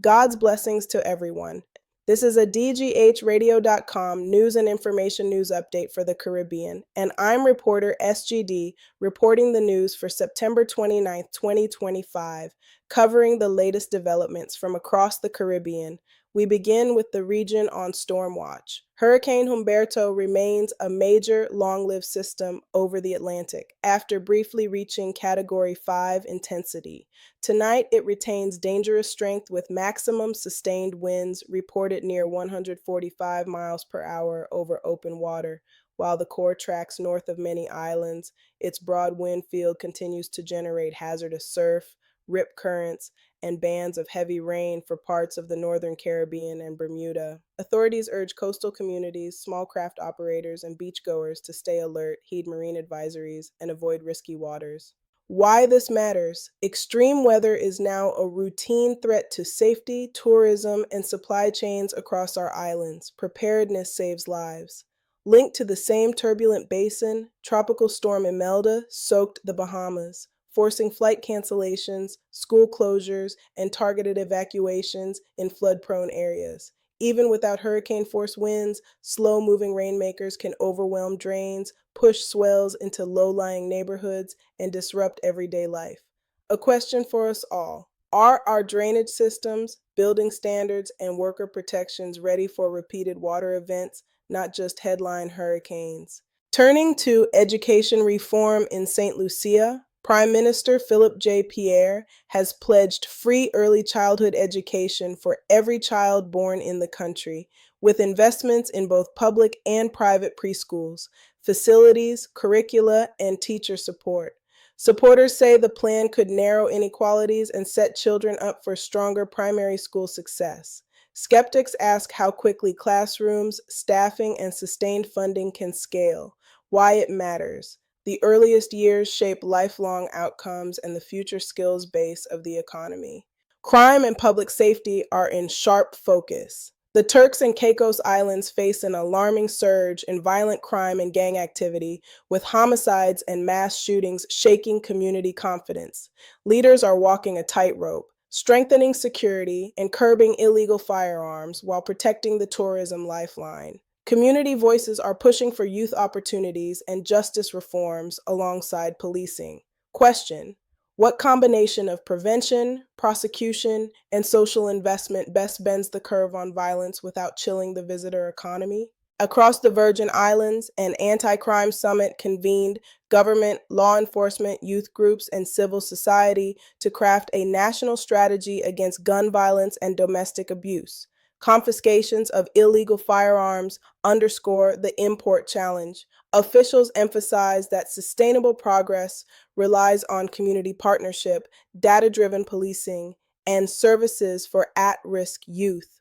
God's blessings to everyone. This is a DGHradio.com news and information news update for the Caribbean, and I'm reporter SGD reporting the news for September 29th, 2025, covering the latest developments from across the Caribbean. We begin with the region on storm watch. Hurricane Humberto remains a major long-lived system over the Atlantic after briefly reaching Category 5 intensity. Tonight, it retains dangerous strength with maximum sustained winds reported near 145 miles per hour over open water. While the core tracks north of many islands, its broad wind field continues to generate hazardous surf, rip currents, and bands of heavy rain for parts of the northern Caribbean and Bermuda. Authorities urge coastal communities, small craft operators, and beachgoers to stay alert, heed marine advisories, and avoid risky waters. Why this matters: extreme weather is now a routine threat to safety, tourism, and supply chains across our islands. Preparedness saves lives. Linked to the same turbulent basin, Tropical Storm Imelda soaked the Bahamas, forcing flight cancellations, school closures, and targeted evacuations in flood-prone areas. Even without hurricane-force winds, slow-moving rainmakers can overwhelm drains, push swells into low-lying neighborhoods, and disrupt everyday life. A question for us all: are our drainage systems, building standards, and worker protections ready for repeated water events, not just headline hurricanes? Turning to education reform in St. Lucia, Prime Minister Philip J. Pierre has pledged free early childhood education for every child born in the country, with investments in both public and private preschools, facilities, curricula, and teacher support. Supporters say the plan could narrow inequalities and set children up for stronger primary school success. Skeptics ask how quickly classrooms, staffing, and sustained funding can scale. Why it matters: the earliest years shape lifelong outcomes and the future skills base of the economy. Crime and public safety are in sharp focus. The Turks and Caicos Islands face an alarming surge in violent crime and gang activity, with homicides and mass shootings shaking community confidence. Leaders are walking a tightrope, strengthening security and curbing illegal firearms while protecting the tourism lifeline. Community voices are pushing for youth opportunities and justice reforms alongside policing. Question: what combination of prevention, prosecution, and social investment best bends the curve on violence without chilling the visitor economy? Across the Virgin Islands, an anti-crime summit convened government, law enforcement, youth groups, and civil society to craft a national strategy against gun violence and domestic abuse. Confiscations of illegal firearms underscore the import challenge. Officials emphasize that sustainable progress relies on community partnership, data-driven policing, and services for at-risk youth.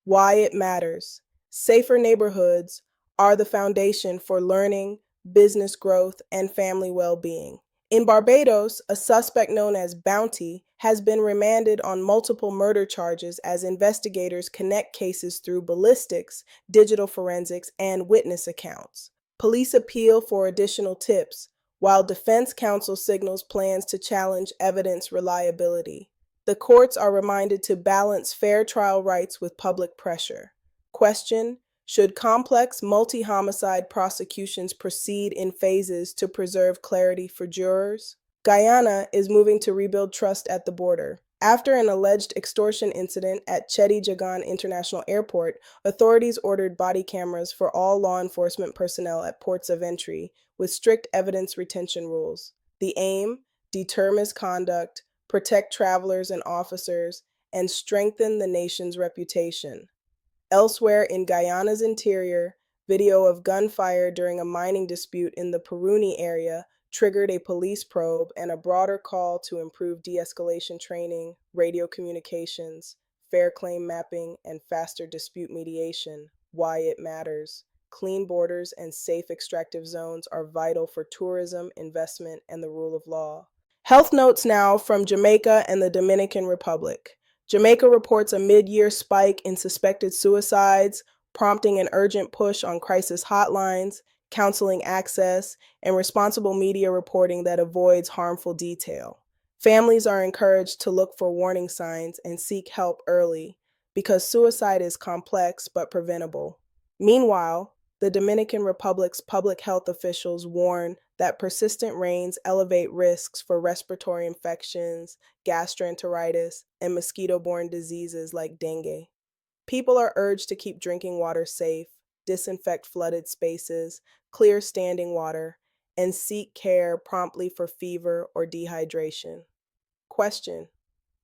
Why it matters: safer neighborhoods are the foundation for learning, business growth, and family well-being. In Barbados, a suspect known as Bounty has been remanded on multiple murder charges as investigators connect cases through ballistics, digital forensics, and witness accounts. Police appeal for additional tips, while defense counsel signals plans to challenge evidence reliability. The courts are reminded to balance fair trial rights with public pressure. Question: should complex multi-homicide prosecutions proceed in phases to preserve clarity for jurors? Guyana is moving to rebuild trust at the border. After an alleged extortion incident at Cheddi Jagan International Airport, authorities ordered body cameras for all law enforcement personnel at ports of entry, with strict evidence retention rules. The aim: deter misconduct, protect travelers and officers, and strengthen the nation's reputation. Elsewhere in Guyana's interior, video of gunfire during a mining dispute in the Puruni area triggered a police probe and a broader call to improve de-escalation training, radio communications, fair claim mapping, and faster dispute mediation. Why it matters: clean borders and safe extractive zones are vital for tourism, investment, and the rule of law. Health notes now from Jamaica and the Dominican Republic. Jamaica reports a mid-year spike in suspected suicides, prompting an urgent push on crisis hotlines, counseling access, and responsible media reporting that avoids harmful detail. Families are encouraged to look for warning signs and seek help early because suicide is complex but preventable. Meanwhile, the Dominican Republic's public health officials warn that persistent rains elevate risks for respiratory infections, gastroenteritis, and mosquito-borne diseases like dengue. People are urged to keep drinking water safe, disinfect flooded spaces, clear standing water, and seek care promptly for fever or dehydration. Question: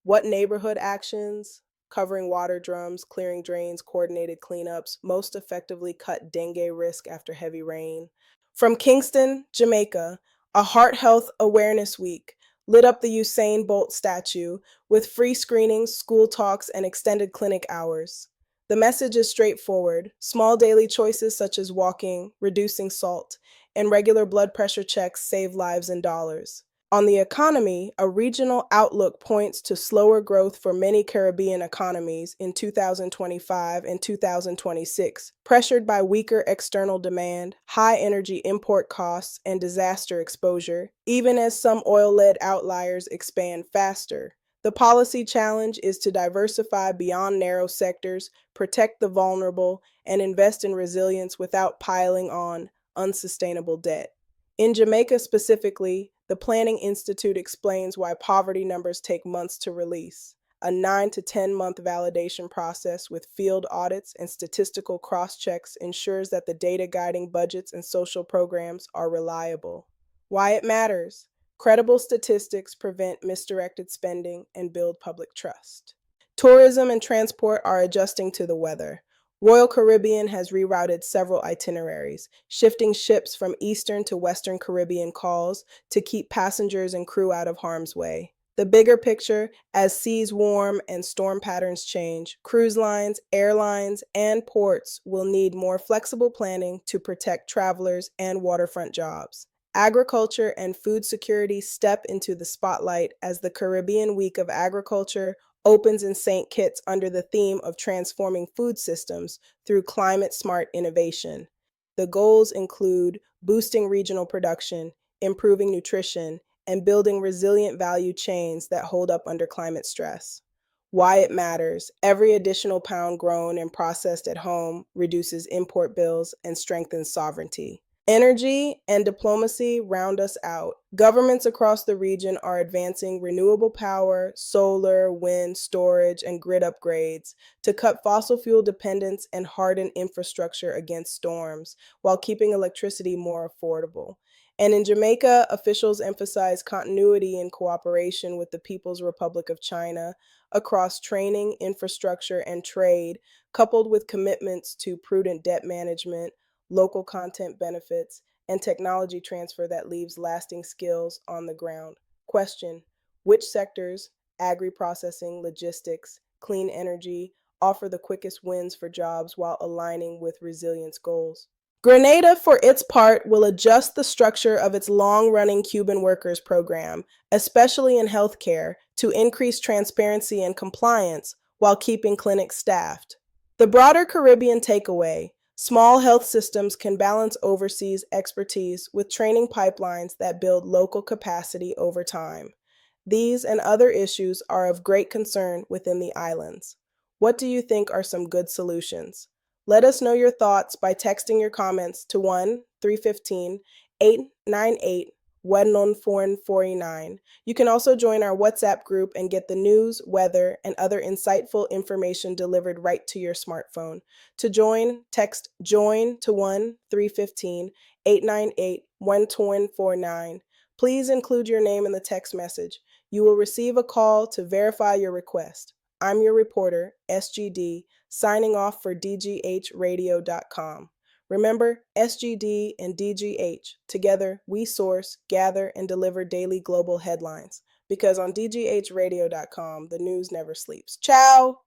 what neighborhood actions, covering water drums, clearing drains, coordinated cleanups, most effectively cut dengue risk after heavy rain? From Kingston, Jamaica, a Heart Health Awareness Week lit up the Usain Bolt statue with free screenings, school talks, and extended clinic hours. The message is straightforward: small daily choices such as walking, reducing salt, and regular blood pressure checks save lives and dollars. On the economy, a regional outlook points to slower growth for many Caribbean economies in 2025 and 2026, pressured by weaker external demand, high energy import costs, and disaster exposure, even as some oil-led outliers expand faster. The policy challenge is to diversify beyond narrow sectors, protect the vulnerable, and invest in resilience without piling on unsustainable debt. In Jamaica specifically, the Planning Institute explains why poverty numbers take months to release. A 9 to 10 month validation process with field audits and statistical cross-checks ensures that the data guiding budgets and social programs are reliable. Why it matters: credible statistics prevent misdirected spending and build public trust. Tourism and transport are adjusting to the weather. Royal Caribbean has rerouted several itineraries, shifting ships from Eastern to Western Caribbean calls to keep passengers and crew out of harm's way. The bigger picture: as seas warm and storm patterns change, cruise lines, airlines, and ports will need more flexible planning to protect travelers and waterfront jobs. Agriculture and food security step into the spotlight as the Caribbean Week of Agriculture opens in St. Kitts under the theme of transforming food systems through climate-smart innovation. The goals include boosting regional production, improving nutrition, and building resilient value chains that hold up under climate stress. Why it matters: every additional pound grown and processed at home reduces import bills and strengthens sovereignty. Energy and diplomacy round us out. Governments across the region are advancing renewable power, solar, wind, storage, and grid upgrades to cut fossil fuel dependence and harden infrastructure against storms, while keeping electricity more affordable. And in Jamaica, officials emphasize continuity and cooperation with the People's Republic of China across training, infrastructure, and trade, coupled with commitments to prudent debt management, local content benefits, and technology transfer that leaves lasting skills on the ground. Question: which sectors, agri-processing, logistics, clean energy, offer the quickest wins for jobs while aligning with resilience goals? Grenada, for its part, will adjust the structure of its long-running Cuban workers program, especially in healthcare, to increase transparency and compliance while keeping clinics staffed. The broader Caribbean takeaway: small health systems can balance overseas expertise with training pipelines that build local capacity over time. These and other issues are of great concern within the islands. What do you think are some good solutions? Let us know your thoughts by texting your comments to 1-315-898-1449. You can also join our WhatsApp group and get the news, weather, and other insightful information delivered right to your smartphone. To join, text JOIN to 1-315-898-1449. Please include your name in the text message. You will receive a call to verify your request. I'm your reporter, SGD, signing off for DGHradio.com. Remember, SGD and DGH, together we source, gather, and deliver daily global headlines. Because on DGHradio.com, the news never sleeps. Ciao!